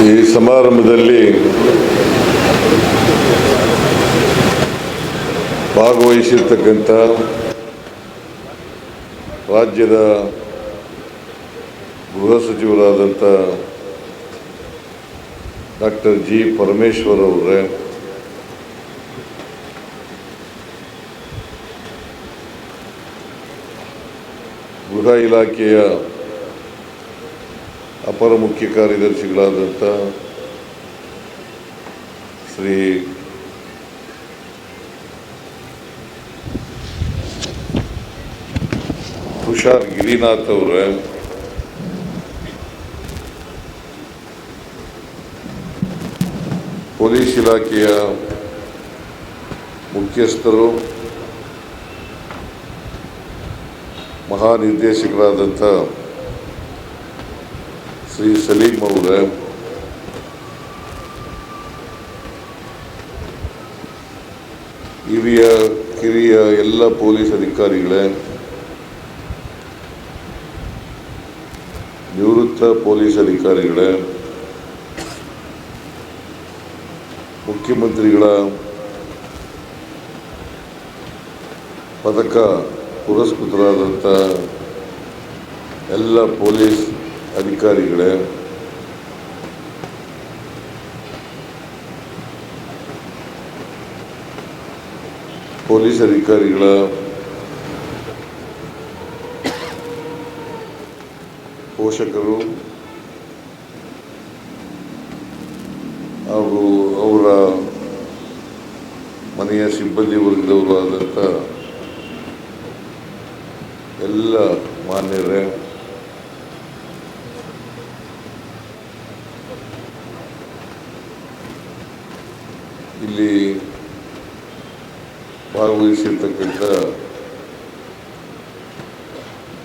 ಈ ಸಮಾರಂಭದಲ್ಲಿ ಭಾಗವಹಿಸಿರ್ತಕ್ಕಂಥ ರಾಜ್ಯದ ಗೃಹ ಸಚಿವರಾದಂಥ ಡಾಕ್ಟರ್ ಜಿ ಪರಮೇಶ್ವರ್ ಅವರೇ, ಗೃಹ ಇಲಾಖೆಯ ಅಪರ ಮುಖ್ಯ ಕಾರ್ಯದರ್ಶಿಗಳಾದಂಥ ಶ್ರೀ ತುಷಾರ್ ಗಿರಿನಾಥ್ ಅವರೇ, ಪೊಲೀಸ್ ಇಲಾಖೆಯ ಮುಖ್ಯಸ್ಥರು, ಮಹಾನಿರ್ದೇಶಕರಾದಂಥ ಶ್ರೀ ಸಲೀಂ ಅವರೇ, ಹಿರಿಯ ಕಿರಿಯ ಎಲ್ಲ ಪೊಲೀಸ್ ಅಧಿಕಾರಿಗಳೇ, ನಿವೃತ್ತ ಪೊಲೀಸ್ ಅಧಿಕಾರಿಗಳೇ, ಮುಖ್ಯಮಂತ್ರಿಗಳ ಪದಕ ಪುರಸ್ಕೃತರಾದಂಥ ಎಲ್ಲ ಪೊಲೀಸ್ ಅಧಿಕಾರಿಗಳೇ, ಪೊಲೀಸ್ ಅಧಿಕಾರಿಗಳ ಪೋಷಕರು ಹಾಗೂ ಅವರ ಮನೆಯ ಸಿಬ್ಬಂದಿ ವರ್ಗದವರು ಆದಂಥ ಎಲ್ಲ ಮಾನ್ಯರೇ, ಇಲ್ಲಿ ಭಾಗವಹಿಸಿರ್ತಕ್ಕಂಥ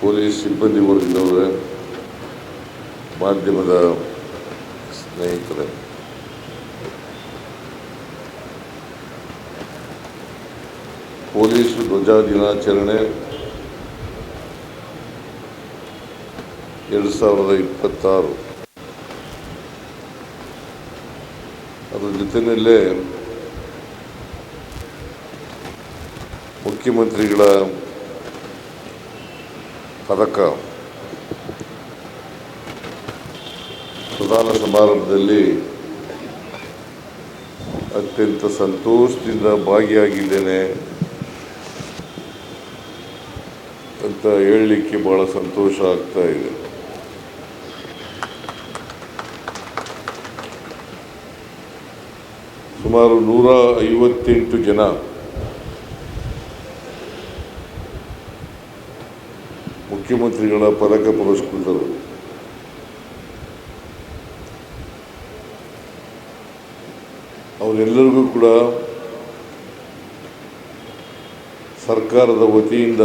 ಪೊಲೀಸ್ ಸಿಬ್ಬಂದಿ ವರ್ಗದವರೇ, ಮಾಧ್ಯಮದ ಸ್ನೇಹಿತರೆ, ಪೊಲೀಸ್ ಧ್ವಜ ದಿನಾಚರಣೆ 2026 ಅದರ ಜೊತೆಯಲ್ಲೇ ಮುಖ್ಯಮಂತ್ರಿಗಳ ಪದಕ ಪ್ರದಾನ ಸಮಾರಂಭದಲ್ಲಿ ಅತ್ಯಂತ ಸಂತೋಷದಿಂದ ಭಾಗಿಯಾಗಿದ್ದೇನೆ ಅಂತ ಹೇಳಲಿಕ್ಕೆ ಬಹಳ ಸಂತೋಷ ಆಗ್ತಾ ಇದೆ. ಸುಮಾರು 158 ಜನ ಮುಖ್ಯಮಂತ್ರಿಗಳ ಪದಕ ಪುರಸ್ಕೃತರು. ಅವರೆಲ್ಲರಿಗೂ ಕೂಡ ಸರ್ಕಾರದ ವತಿಯಿಂದ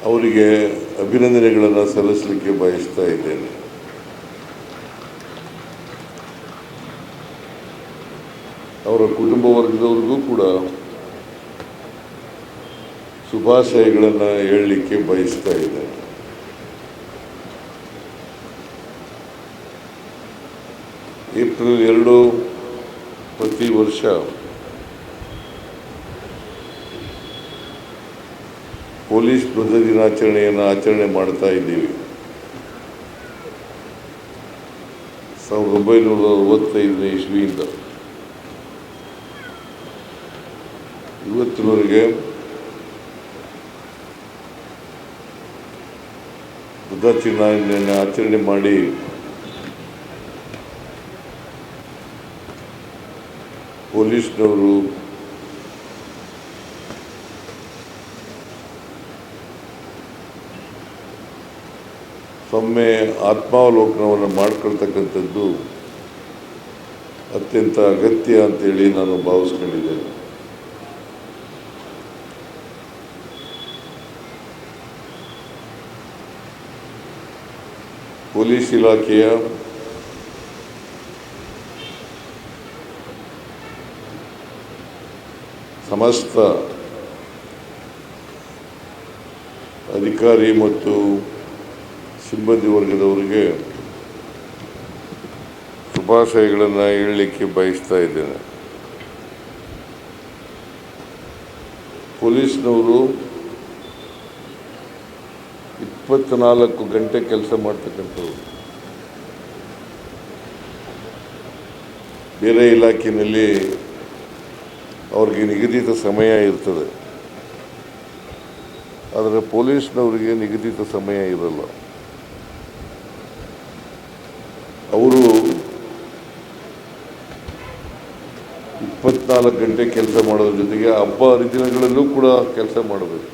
ಅವರಿಗೆ ಅಭಿನಂದನೆಗಳನ್ನು ಸಲ್ಲಿಸಲಿಕ್ಕೆ ಬಯಸ್ತಾ ಇದ್ದೇನೆ. ಅವರ ಕುಟುಂಬ ವರ್ಗದವ್ರಿಗೂ ಕೂಡ ಶುಭಾಶಯಗಳನ್ನು ಹೇಳಲಿಕ್ಕೆ ಬಯಸ್ತಾ ಇದ್ದೇನೆ. ಏಪ್ರಿಲ್ 2 ಪ್ರತಿ ವರ್ಷ ಪೊಲೀಸ್ ಧ್ವಜ ದಿನಾಚರಣೆಯನ್ನು ಆಚರಣೆ ಮಾಡ್ತಾ ಇದ್ದೀವಿ. 1965ನೇ ಇಸ್ವಿಯಿಂದ ಇವತ್ತಿನವರೆಗೆ ಧ್ವಜ ದಿನಾಚರಣೆಯನ್ನು ಆಚರಣೆ ಮಾಡಿ ಪೊಲೀಸ್ನವರು ಒಮ್ಮೆ ಆತ್ಮಾವಲೋಕನವನ್ನು ಮಾಡ್ಕೊಳ್ತಕ್ಕಂಥದ್ದು ಅತ್ಯಂತ ಅಗತ್ಯ ಅಂತೇಳಿ ನಾನು ಭಾವಿಸ್ಕೊಂಡಿದ್ದೇನೆ. ಪೊಲೀಸ್ ಇಲಾಖೆಯ ಸಮಸ್ತ ಅಧಿಕಾರಿ ಮತ್ತು ಸಿಬ್ಬಂದಿ ವರ್ಗದವರಿಗೆ ಶುಭಾಶಯಗಳನ್ನು ಹೇಳಲಿಕ್ಕೆ ಬಯಸ್ತಾ ಇದ್ದೇನೆ. ಪೊಲೀಸ್ನವರು 24 ಗಂಟೆ ಕೆಲಸ ಮಾಡ್ತಕ್ಕಂಥವ್ರು. ಬೇರೆ ಇಲಾಖೆಯಲ್ಲಿ ಅವ್ರಿಗೆ ನಿಗದಿತ ಸಮಯ ಇರ್ತದೆ, ಆದರೆ ಪೊಲೀಸ್ನವರಿಗೆ ನಿಗದಿತ ಸಮಯ ಇರಲ್ಲ. ಅವರು 24 ಗಂಟೆ ಕೆಲಸ ಮಾಡೋದ್ರ ಜೊತೆಗೆ ಹಬ್ಬ ಹರಿದಿನಗಳಲ್ಲೂ ಕೂಡ ಕೆಲಸ ಮಾಡಬೇಕು.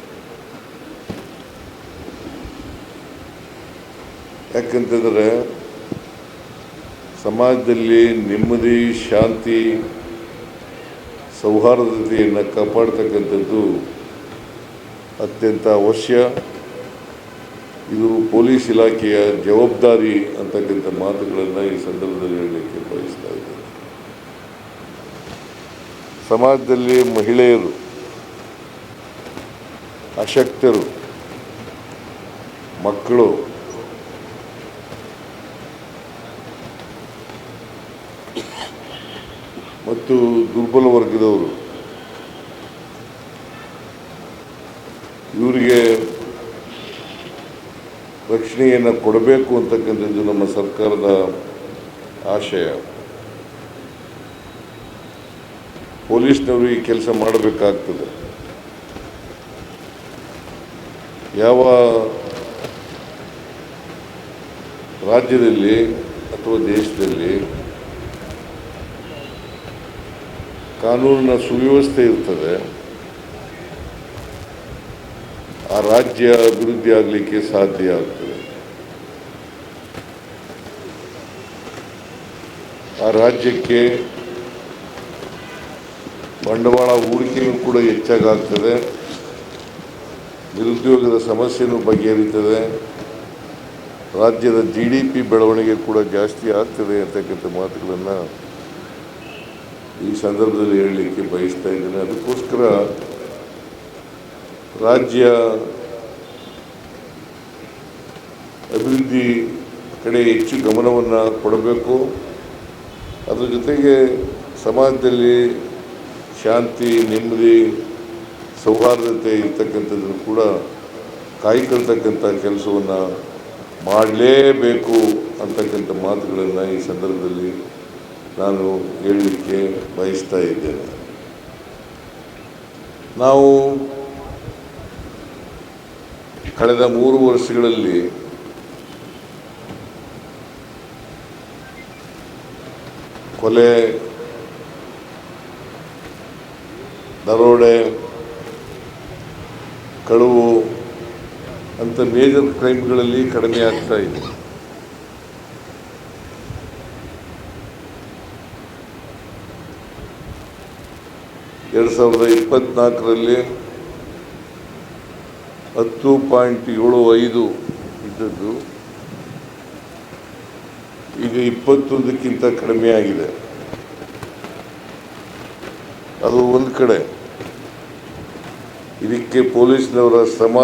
ಯಾಕಂತಂದರೆ ಸಮಾಜದಲ್ಲಿ ನೆಮ್ಮದಿ, ಶಾಂತಿ, ಸೌಹಾರ್ದತೆಯನ್ನು ಕಾಪಾಡ್ತಕ್ಕಂಥದ್ದು ಅತ್ಯಂತ ಅವಶ್ಯ. ಇದು ಪೊಲೀಸ್ ಇಲಾಖೆಯ ಜವಾಬ್ದಾರಿ ಅಂತಕ್ಕಂಥ ಮಾತುಗಳನ್ನು ಈ ಸಂದರ್ಭದಲ್ಲಿ ಹೇಳಲಿಕ್ಕೆ ಬಯಸ್ತಾ ಇದ್ದೇನೆ. ಸಮಾಜದಲ್ಲಿ ಮಹಿಳೆಯರು, ಅಶಕ್ತರು, ಮಕ್ಕಳು ಮತ್ತು ದುರ್ಬಲ ವರ್ಗದವರು ಇವರಿಗೆ ರಕ್ಷಣೆಯನ್ನು ಕೊಡಬೇಕು ಅಂತಕ್ಕಂಥದ್ದು ನಮ್ಮ ಸರ್ಕಾರದ ಆಶಯ. ಪೊಲೀಸ್ನವರು ಈ ಕೆಲಸ ಮಾಡಬೇಕಾಗ್ತದೆ. ಯಾವ ರಾಜ್ಯದಲ್ಲಿ ಅಥವಾ ದೇಶದಲ್ಲಿ ಕಾನೂನಿನ ಸುವ್ಯವಸ್ಥೆ ಇರ್ತದೆ, ಆ ರಾಜ್ಯ ಅಭಿವೃದ್ಧಿ ಆಗಲಿಕ್ಕೆ ಸಾಧ್ಯ ಆಗ್ತದೆ. ಆ ರಾಜ್ಯಕ್ಕೆ ಬಂಡವಾಳ ಹೂಡಿಕೆಯೂ ಕೂಡ ಹೆಚ್ಚಾಗ್ತದೆ, ನಿರುದ್ಯೋಗದ ಸಮಸ್ಯೆನೂ ಬಗೆಹರಿತದೆ, ರಾಜ್ಯದ GDP ಬೆಳವಣಿಗೆ ಕೂಡ ಜಾಸ್ತಿ ಆಗ್ತದೆ ಅಂತಕ್ಕಂಥ ಮಾತುಗಳನ್ನು ಈ ಸಂದರ್ಭದಲ್ಲಿ ಹೇಳಲಿಕ್ಕೆ ಬಯಸ್ತಾ ಇದ್ದೇನೆ. ಅದಕ್ಕೋಸ್ಕರ ರಾಜ್ಯ ಅಭಿವೃದ್ಧಿ ಕಡೆ ಹೆಚ್ಚು ಗಮನವನ್ನು ಕೊಡಬೇಕು. ಅದರ ಜೊತೆಗೆ ಸಮಾಜದಲ್ಲಿ ಶಾಂತಿ, ನೆಮ್ಮದಿ, ಸೌಹಾರ್ದತೆ ಇರ್ತಕ್ಕಂಥದ್ದನ್ನು ಕೂಡ ಕಾಯ್ಕೊಳ್ತಕ್ಕಂಥ ಕೆಲಸವನ್ನು ಮಾಡಲೇಬೇಕು ಅಂತಕ್ಕಂಥ ಮಾತುಗಳನ್ನು ಈ ಸಂದರ್ಭದಲ್ಲಿ ನಾನು ಹೇಳಲಿಕ್ಕೆ ಬಯಸ್ತಾ ಇದ್ದೇನೆ. ನಾವು ಕಳೆದ 3 ವರ್ಷಗಳಲ್ಲಿ ಕೊಲೆ, ದರೋಡೆ, ಕಳವು ಅಂತ ಮೇಜರ್ ಕ್ರೈಮ್ಗಳಲ್ಲಿ ಕಡಿಮೆ ಆಗ್ತಾ ಇದೆ. ಎರಡು 2024ರಲ್ಲಿ 10.75 ಇದ್ದದ್ದು ಈಗ 21ಕ್ಕಿಂತ ಕಡಿಮೆ ಆಗಿದೆ. ಅದು ಒಂದು ಕಡೆ. ಇದಕ್ಕೆ ಪೊಲೀಸ್ನವರ ಶ್ರಮ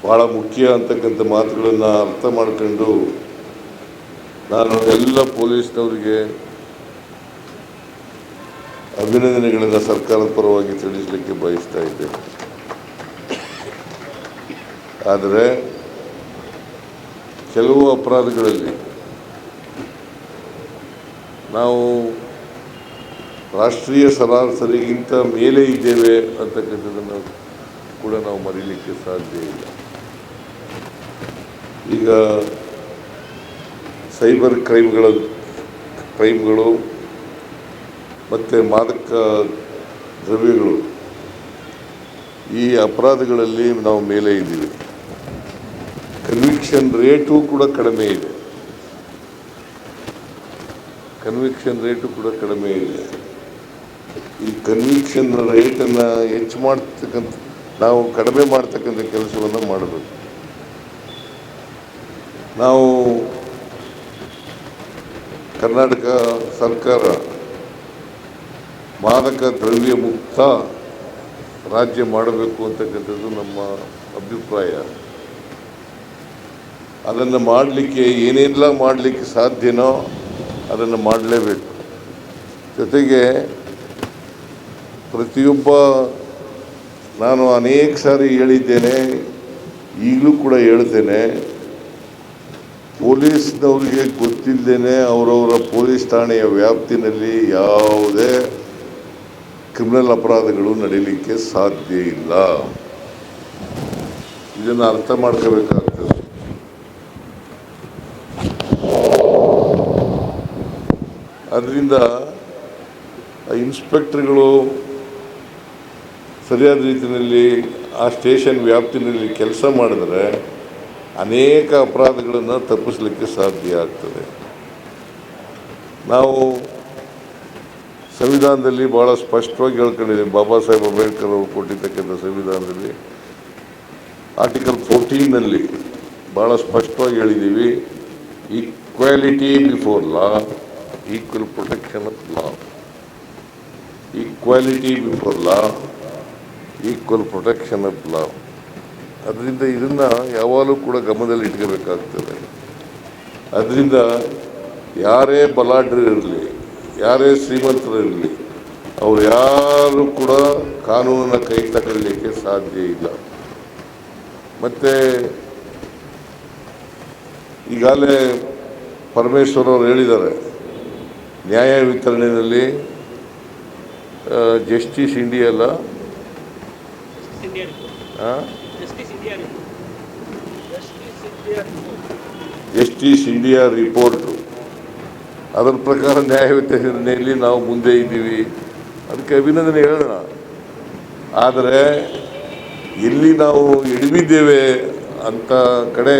ಭಾಳ ಮುಖ್ಯ ಅಂತಕ್ಕಂಥ ಮಾತುಗಳನ್ನು ಅರ್ಥ ಮಾಡ್ಕೊಂಡು ನಾನು ಎಲ್ಲ ಪೊಲೀಸ್ನವರಿಗೆ ಅಭಿನಂದನೆಗಳನ್ನು ಸರ್ಕಾರದ ಪರವಾಗಿ ತಿಳಿಸಲಿಕ್ಕೆ ಬಯಸ್ತಾ ಇದ್ದೇನೆ. ಆದರೆ ಕೆಲವು ಅಪರಾಧಗಳಲ್ಲಿ ನಾವು ರಾಷ್ಟ್ರೀಯ ಸರಾಸರಿಗಿಂತ ಮೇಲೆ ಇದ್ದೇವೆ ಅಂತಕ್ಕಂಥದ್ದನ್ನು ಕೂಡ ನಾವು ಮರೀಲಿಕ್ಕೆ ಸಾಧ್ಯ ಇಲ್ಲ. ಈಗ ಸೈಬರ್ ಕ್ರೈಮ್ಗಳು ಮತ್ತು ಮಾದಕ ದ್ರವ್ಯಗಳು, ಈ ಅಪರಾಧಗಳಲ್ಲಿ ನಾವು ಮೇಲೆ ಇದ್ದೀವಿ. ಕನ್ವಿಕ್ಷನ್ ರೇಟು ಕೂಡ ಕಡಿಮೆ ಇದೆ. ಈ ಕನ್ವಿಕ್ಷನ್ ರೇಟನ್ನು ಹೆಚ್ಚು ಮಾಡ್ತಕ್ಕಂಥ, ನಾವು ಕಡಿಮೆ ಮಾಡ್ತಕ್ಕಂಥ ಕೆಲಸವನ್ನು ಮಾಡಬೇಕು. ನಾವು ಕರ್ನಾಟಕ ಸರ್ಕಾರ ಮಾದಕ ದ್ರವ್ಯ ಮುಕ್ತ ರಾಜ್ಯ ಮಾಡಬೇಕು ಅಂತಕ್ಕಂಥದ್ದು ನಮ್ಮ ಅಭಿಪ್ರಾಯ. ಅದನ್ನು ಮಾಡಲಿಕ್ಕೆ ಏನೆಲ್ಲ ಮಾಡಲಿಕ್ಕೆ ಸಾಧ್ಯನೋ ಅದನ್ನು ಮಾಡಲೇಬೇಕು. ಜೊತೆಗೆ ಪ್ರತಿಯೊಬ್ಬ, ನಾನು ಅನೇಕ ಸಾರಿ ಹೇಳಿದ್ದೇನೆ, ಈಗಲೂ ಕೂಡ ಹೇಳ್ತೇನೆ, ಪೊಲೀಸ್ನವರಿಗೆ ಗೊತ್ತಿಲ್ಲದೇನೆ ಅವರವರ ಪೊಲೀಸ್ ಠಾಣೆಯ ವ್ಯಾಪ್ತಿನಲ್ಲಿ ಯಾವುದೇ ಕ್ರಿಮಿನಲ್ ಅಪರಾಧಗಳು ನಡೀಲಿಕ್ಕೆ ಸಾಧ್ಯ ಇಲ್ಲ. ಇದನ್ನು ಅರ್ಥ ಮಾಡ್ಕೋಬೇಕಾಗ್ತದೆ. ಅದರಿಂದ ಇನ್ಸ್ಪೆಕ್ಟರ್ಗಳು ಸರಿಯಾದ ರೀತಿಯಲ್ಲಿ ಆ ಸ್ಟೇಷನ್ ವ್ಯಾಪ್ತಿನಲ್ಲಿ ಕೆಲಸ ಮಾಡಿದರೆ ಅನೇಕ ಅಪರಾಧಗಳನ್ನು ತಪ್ಪಿಸಲಿಕ್ಕೆ ಸಾಧ್ಯ ಆಗ್ತದೆ. ನಾವು ಸಂವಿಧಾನದಲ್ಲಿ ಭಾಳ ಸ್ಪಷ್ಟವಾಗಿ ಹೇಳ್ಕೊಂಡಿದ್ದೀವಿ. ಬಾಬಾ ಸಾಹೇಬ್ ಅಂಬೇಡ್ಕರ್ ಅವರು ಕೊಟ್ಟಿರ್ತಕ್ಕಂಥ ಸಂವಿಧಾನದಲ್ಲಿ ಆರ್ಟಿಕಲ್ 14ನಲ್ಲಿ ಭಾಳ ಸ್ಪಷ್ಟವಾಗಿ ಹೇಳಿದ್ದೀವಿ, equality before law, equal protection of law. Equality before law, equal protection of law. ಅದರಿಂದ ಇದನ್ನು ಯಾವಾಗಲೂ ಕೂಡ ಗಮನದಲ್ಲಿ ಇಟ್ಕೋಬೇಕಾಗ್ತದೆ. ಅದರಿಂದ ಯಾರೇ ಬಲಾಢ್ಯರು ಇರಲಿ, ಯಾರೇ ಶ್ರೀಮಂತರು ಇರಲಿ, ಅವರು ಯಾರು ಕೂಡ ಕಾನೂನನ್ನ ಕೈ ತಗೊಳ್ಳಿಕ್ಕೆ ಸಾಧ್ಯ ಇಲ್ಲ. ಮತ್ತು ಈಗಾಗಲೇ ಪರಮೇಶ್ವರ್ ಅವರು ಹೇಳಿದ್ದಾರೆ, ನ್ಯಾಯ ವಿತರಣೆಯಲ್ಲಿ ಜಸ್ಟಿಸ್ ಇಂಡಿಯಾ ಅಲ್ಲ, ಜಸ್ಟಿಸ್ ಇಂಡಿಯಾ ರಿಪೋರ್ಟು, ಅದರ ಪ್ರಕಾರ ನ್ಯಾಯ ವಿತರಣೆಯಲ್ಲಿ ನಾವು ಮುಂದೆ ಇದ್ದೀವಿ. ಅದಕ್ಕೆ ಅಭಿನಂದನೆ ಹೇಳೋಣ. ಆದರೆ ಎಲ್ಲಿ ನಾವು ಎಡವಿದ್ದೇವೆ ಅಂತ ಕಡೆ,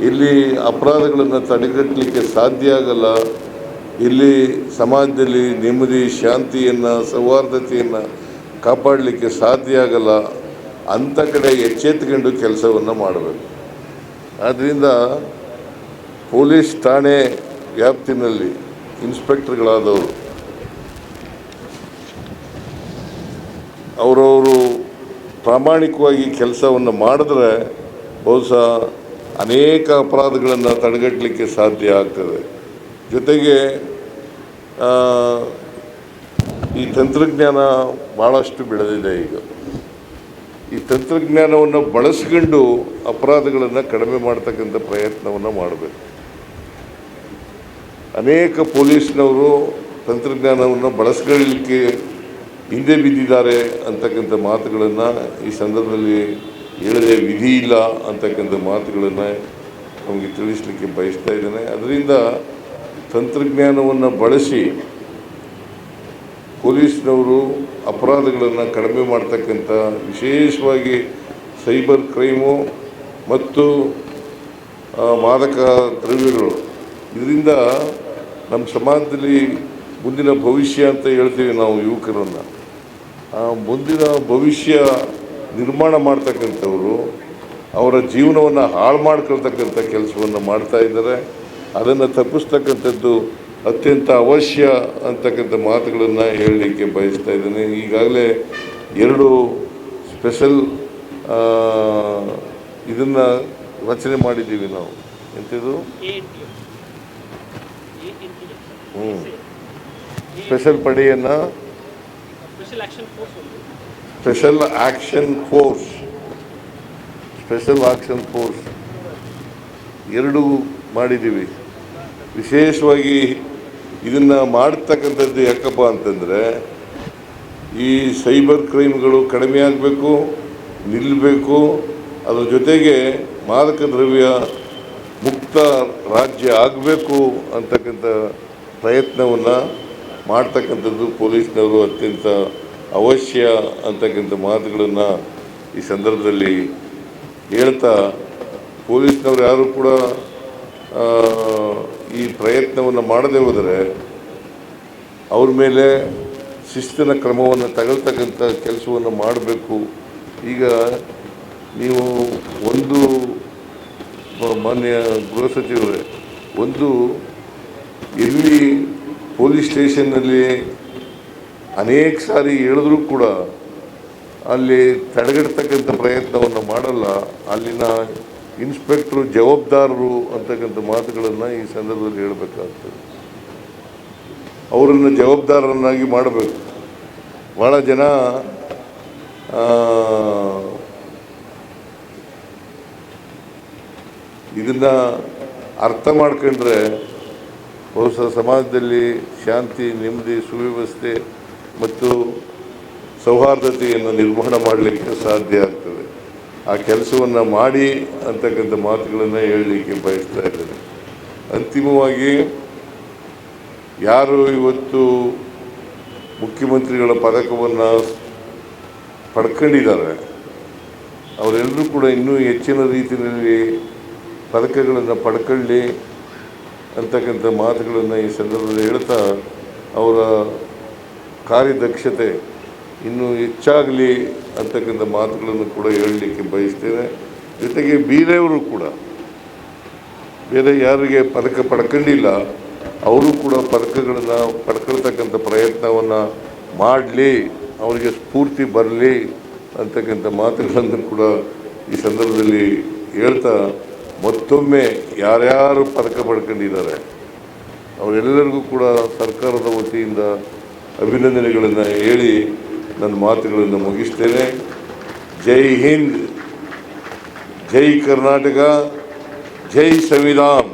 ಎಲ್ಲಿ ಅಪರಾಧಗಳನ್ನು ತಡೆಗಟ್ಟಲಿಕ್ಕೆ ಸಾಧ್ಯ ಆಗಲ್ಲ, ಇಲ್ಲಿ ಸಮಾಜದಲ್ಲಿ ನೆಮ್ಮದಿ, ಶಾಂತಿಯನ್ನು, ಸೌಹಾರ್ದತೆಯನ್ನು ಕಾಪಾಡಲಿಕ್ಕೆ ಸಾಧ್ಯ ಆಗಲ್ಲ, ಅಂಥ ಕಡೆ ಎಚ್ಚೆತ್ತುಕೊಂಡು ಕೆಲಸವನ್ನು ಮಾಡಬೇಕು. ಆದ್ದರಿಂದ ಪೊಲೀಸ್ ಠಾಣೆ ವ್ಯಾಪ್ತಿನಲ್ಲಿ ಇನ್ಸ್ಪೆಕ್ಟರ್ಗಳಾದವರು ಅವರವರು ಪ್ರಾಮಾಣಿಕವಾಗಿ ಕೆಲಸವನ್ನು ಮಾಡಿದ್ರೆ ಬಹುಶಃ ಅನೇಕ ಅಪರಾಧಗಳನ್ನು ತಡೆಗಟ್ಟಲಿಕ್ಕೆ ಸಾಧ್ಯ ಆಗ್ತದೆ. ಜೊತೆಗೆ ಈ ತಂತ್ರಜ್ಞಾನ ಭಾಳಷ್ಟು ಬೆಳೆದಿದೆ. ಈಗ ಈ ತಂತ್ರಜ್ಞಾನವನ್ನು ಬಳಸ್ಕೊಂಡು ಅಪರಾಧಗಳನ್ನು ಕಡಿಮೆ ಮಾಡ್ತಕ್ಕಂಥ ಪ್ರಯತ್ನವನ್ನು ಮಾಡಬೇಕು. ಅನೇಕ ಪೊಲೀಸ್ನವರು ತಂತ್ರಜ್ಞಾನವನ್ನು ಬಳಸ್ಕೊಳ್ಳಲಿಕ್ಕೆ ಹಿಂದೆ ಬಿದ್ದಿದ್ದಾರೆ ಅಂತಕ್ಕಂಥ ಮಾತುಗಳನ್ನು ಈ ಸಂದರ್ಭದಲ್ಲಿ ಹೇಳದೆ ವಿಧಿ ಇಲ್ಲ ಅಂತಕ್ಕಂಥ ಮಾತುಗಳನ್ನು ನಮಗೆ ತಿಳಿಸಲಿಕ್ಕೆ ಬಯಸ್ತಾ ಇದ್ದೇನೆ. ಅದರಿಂದ ತಂತ್ರಜ್ಞಾನವನ್ನು ಬಳಸಿ ಪೊಲೀಸ್ನವರು ಅಪರಾಧಗಳನ್ನು ಕಡಿಮೆ ಮಾಡ್ತಕ್ಕಂಥ, ವಿಶೇಷವಾಗಿ ಸೈಬರ್ ಕ್ರೈಮು ಮತ್ತು ಮಾದಕ ದ್ರವ್ಯಗಳು, ಇದರಿಂದ ನಮ್ಮ ಸಮಾಜದಲ್ಲಿ ಮುಂದಿನ ಭವಿಷ್ಯ ಅಂತ ಹೇಳ್ತೀವಿ ನಾವು ಯುವಕರನ್ನು. ಆ ಮುಂದಿನ ಭವಿಷ್ಯ ನಿರ್ಮಾಣ ಮಾಡ್ತಕ್ಕಂಥವರು ಅವರ ಜೀವನವನ್ನು ಹಾಳು ಮಾಡ್ಕೊಳ್ತಕ್ಕಂಥ ಕೆಲಸವನ್ನು ಮಾಡ್ತಾ ಇದ್ದಾರೆ. ಅದನ್ನು ತಪ್ಪಿಸ್ತಕ್ಕಂಥದ್ದು ಅತ್ಯಂತ ಅವಶ್ಯ ಅಂತಕ್ಕಂಥ ಮಾತುಗಳನ್ನು ಹೇಳಲಿಕ್ಕೆ ಬಯಸ್ತಾ ಇದ್ದೇನೆ. ಈಗಾಗಲೇ 2 ಸ್ಪೆಷಲ್ ಇದನ್ನು ರಚನೆ ಮಾಡಿದ್ದೀವಿ ನಾವು. ಎಂಥದ್ದು? ಸ್ಪೆಷಲ್ ಪಡೆಯನ್ನು, ಸ್ಪೆಷಲ್ ಆಕ್ಷನ್ ಫೋರ್ಸ್ 2 ಮಾಡಿದ್ದೀವಿ. ವಿಶೇಷವಾಗಿ ಇದನ್ನು ಮಾಡ್ತಕ್ಕಂಥದ್ದು ಯಾಕಪ್ಪ ಅಂತಂದರೆ, ಈ ಸೈಬರ್ ಕ್ರೈಮ್ಗಳು ಕಡಿಮೆ ಆಗಬೇಕು, ನಿಲ್ಲಬೇಕು. ಅದ್ರ ಜೊತೆಗೆ ಮಾದಕ ದ್ರವ್ಯ ಮುಕ್ತ ರಾಜ್ಯ ಆಗಬೇಕು ಅಂತಕ್ಕಂಥ ಪ್ರಯತ್ನವನ್ನು ಮಾಡ್ತಕ್ಕಂಥದ್ದು ಪೊಲೀಸ್ನವರು ಅತ್ಯಂತ ಅವಶ್ಯ ಅಂತಕ್ಕಂಥ ಮಾತುಗಳನ್ನು ಈ ಸಂದರ್ಭದಲ್ಲಿ ಹೇಳ್ತಾ, ಪೊಲೀಸ್ನವರು ಯಾರು ಕೂಡ ಈ ಪ್ರಯತ್ನವನ್ನು ಮಾಡದೆ ಹೋದರೆ ಅವ್ರ ಮೇಲೆ ಶಿಸ್ತಿನ ಕ್ರಮವನ್ನು ತಗೊಳ್ತಕ್ಕಂಥ ಕೆಲಸವನ್ನು ಮಾಡಬೇಕು. ಈಗ ನೀವು ಒಂದು ಮಾನ್ಯ ಗೃಹ ಸಚಿವರೇ, ಒಂದು ಎಲ್ಲಿ ಪೊಲೀಸ್ ಸ್ಟೇಷನ್ನಲ್ಲಿ ಅನೇಕ ಸಾರಿ ಹೇಳಿದ್ರೂ ಕೂಡ ಅಲ್ಲಿ ತಡೆಗಟ್ಟತಕ್ಕಂಥ ಪ್ರಯತ್ನವನ್ನು ಮಾಡಲ್ಲ. ಅಲ್ಲಿನ ಇನ್ಸ್ಪೆಕ್ಟ್ರು ಜವಾಬ್ದಾರರು ಅಂತಕ್ಕಂಥ ಮಾತುಗಳನ್ನು ಈ ಸಂದರ್ಭದಲ್ಲಿ ಹೇಳಬೇಕಾಗ್ತದೆ. ಅವರನ್ನು ಜವಾಬ್ದಾರರನ್ನಾಗಿ ಮಾಡಬೇಕು. ಭಾಳ ಜನ ಇದನ್ನು ಅರ್ಥ ಮಾಡ್ಕೊಂಡ್ರೆ ಬಹುಶಃ ಸಮಾಜದಲ್ಲಿ ಶಾಂತಿ, ನೆಮ್ಮದಿ, ಸುವ್ಯವಸ್ಥೆ ಮತ್ತು ಸೌಹಾರ್ದತೆಯನ್ನು ನಿರ್ಮಾಣ ಮಾಡಲಿಕ್ಕೆ ಸಾಧ್ಯ ಆಗ್ತದೆ. ಆ ಕೆಲಸವನ್ನು ಮಾಡಿ ಅಂತಕ್ಕಂಥ ಮಾತುಗಳನ್ನು ಹೇಳಲಿಕ್ಕೆ ಬಯಸ್ತಾ ಇದ್ದಾರೆ. ಅಂತಿಮವಾಗಿ ಯಾರು ಇವತ್ತು ಮುಖ್ಯಮಂತ್ರಿಗಳ ಪದಕವನ್ನು ಪಡ್ಕೊಂಡಿದ್ದಾರೆ ಅವರೆಲ್ಲರೂ ಕೂಡ ಇನ್ನೂ ಹೆಚ್ಚಿನ ರೀತಿಯಲ್ಲಿ ಪದಕಗಳನ್ನು ಪಡ್ಕೊಳ್ಳಿ ಅಂತಕ್ಕಂಥ ಮಾತುಗಳನ್ನು ಈ ಸಂದರ್ಭದಲ್ಲಿ ಹೇಳ್ತಾ ಅವರ ಕಾರ್ಯದಕ್ಷತೆ ಇನ್ನೂ ಹೆಚ್ಚಾಗಲಿ ಅಂತಕ್ಕಂಥ ಮಾತುಗಳನ್ನು ಕೂಡ ಹೇಳಲಿಕ್ಕೆ ಬಯಸ್ತೇನೆ. ಜೊತೆಗೆ ಬೇರೆಯವರು ಕೂಡ ಬೇರೆ ಯಾರಿಗೆ ಪದಕ ಪಡ್ಕೊಂಡಿಲ್ಲ ಅವರು ಕೂಡ ಪದಕಗಳನ್ನು ಪಡ್ಕೊಳ್ತಕ್ಕಂಥ ಪ್ರಯತ್ನವನ್ನು ಮಾಡಲಿ, ಅವರಿಗೆ ಸ್ಫೂರ್ತಿ ಬರಲಿ ಅಂತಕ್ಕಂಥ ಮಾತುಗಳನ್ನು ಕೂಡ ಈ ಸಂದರ್ಭದಲ್ಲಿ ಹೇಳ್ತಾ ಮತ್ತೊಮ್ಮೆ ಯಾರ್ಯಾರು ಪದಕ ಪಡ್ಕೊಂಡಿದ್ದಾರೆ ಅವರೆಲ್ಲರಿಗೂ ಕೂಡ ಸರ್ಕಾರದ ವತಿಯಿಂದ ಅಭಿನಂದನೆಗಳನ್ನು ಹೇಳಿ ನನ್ನ ಮಾತುಗಳನ್ನು ಮುಗಿಸ್ತೇನೆ. ಜೈ ಹಿಂದ್, ಜೈ ಕರ್ನಾಟಕ, ಜೈ ಸಂವಿಧಾನ.